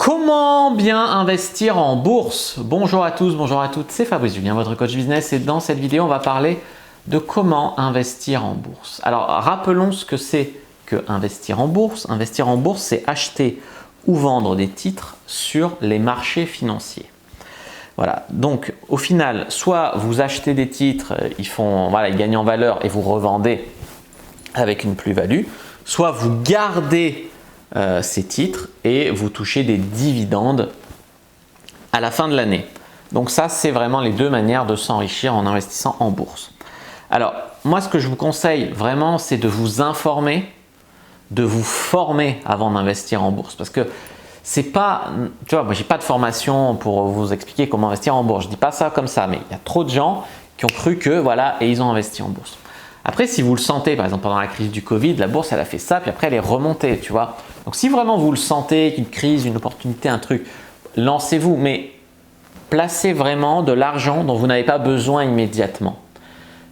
Comment bien investir en bourse? Bonjour à tous, bonjour à toutes, c'est Fabrice Julien, votre coach business, et dans cette vidéo, on va parler de comment investir en bourse. Alors, rappelons ce que c'est que investir en bourse. Investir en bourse, c'est acheter ou vendre des titres sur les marchés financiers. Voilà, donc au final, soit vous achetez des titres, ils gagnent en valeur et vous revendez avec une plus-value, soit vous gardez ces titres et vous touchez des dividendes à la fin de l'année. Donc ça, c'est vraiment les deux manières de s'enrichir en investissant en bourse. Alors, moi, ce que je vous conseille vraiment, c'est de vous informer, de vous former avant d'investir en bourse. Parce que c'est pas, tu vois, moi, j'ai pas de formation pour vous expliquer comment investir en bourse. Je dis pas ça comme ça, mais il y a trop de gens qui ont cru que, voilà, et ils ont investi en bourse. Après, si vous le sentez, par exemple pendant la crise du Covid, la bourse elle a fait ça, puis après elle est remontée, tu vois. Donc si vraiment vous le sentez, qu'une crise, une opportunité, un truc, lancez-vous, mais placez vraiment de l'argent dont vous n'avez pas besoin immédiatement.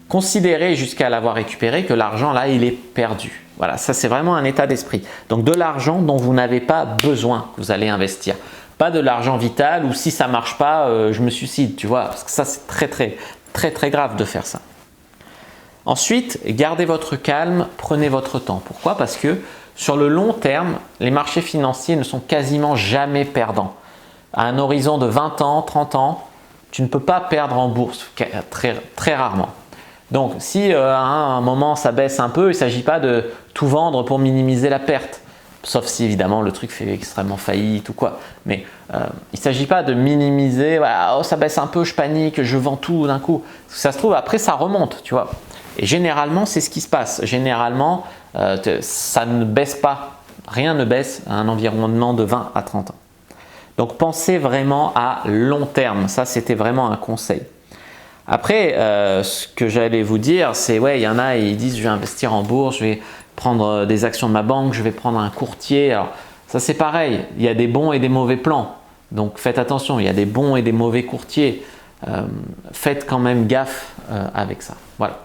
Considérez jusqu'à l'avoir récupéré que l'argent là, il est perdu. Voilà, ça c'est vraiment un état d'esprit. Donc de l'argent dont vous n'avez pas besoin que vous allez investir. Pas de l'argent vital ou si ça ne marche pas, je me suicide, tu vois. Parce que ça c'est très grave de faire ça. Ensuite, gardez votre calme, prenez votre temps. Pourquoi? Parce que sur le long terme, les marchés financiers ne sont quasiment jamais perdants. À un horizon de 20 ans, 30 ans, tu ne peux pas perdre en bourse, très rarement. Donc, si à un moment ça baisse un peu, il ne s'agit pas de tout vendre pour minimiser la perte. Sauf si évidemment le truc fait extrêmement faillite ou quoi. Mais il ne s'agit pas de minimiser, voilà, oh, ça baisse un peu, je panique, je vends tout d'un coup. Ça se trouve, après ça remonte, tu vois. Et généralement, c'est ce qui se passe. Généralement, ça ne baisse pas. Rien ne baisse à un environnement de 20 à 30 ans. Donc, pensez vraiment à long terme. Ça, c'était vraiment un conseil. Après, ce que j'allais vous dire, c'est ouais, il y en a, ils disent je vais investir en bourse, je vais prendre des actions de ma banque, je vais prendre un courtier. Alors, ça, c'est pareil. Il y a des bons et des mauvais plans. Donc, faites attention. Il y a des bons et des mauvais courtiers. Faites quand même gaffe avec ça. Voilà.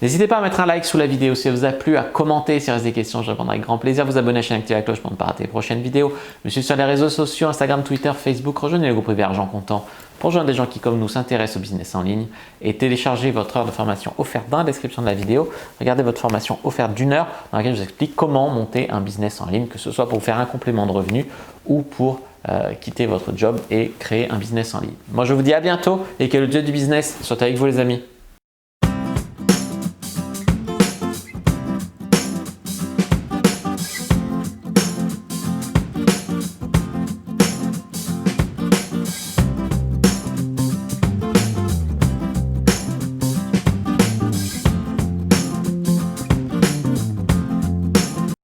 N'hésitez pas à mettre un like sous la vidéo si elle vous a plu, à commenter si il reste des questions, je répondrai avec grand plaisir. Vous abonner à la chaîne, activer la cloche pour ne pas rater les prochaines vidéos. Je suis sur les réseaux sociaux, Instagram, Twitter, Facebook. Rejoignez le groupe privé Argent Comptant pour rejoindre des gens qui, comme nous, s'intéressent au business en ligne et téléchargez votre heure de formation offerte dans la description de la vidéo. Regardez votre formation offerte d'1 heure dans laquelle je vous explique comment monter un business en ligne, que ce soit pour vous faire un complément de revenu ou pour quitter votre job et créer un business en ligne. Moi, je vous dis à bientôt et que le dieu du business soit avec vous les amis.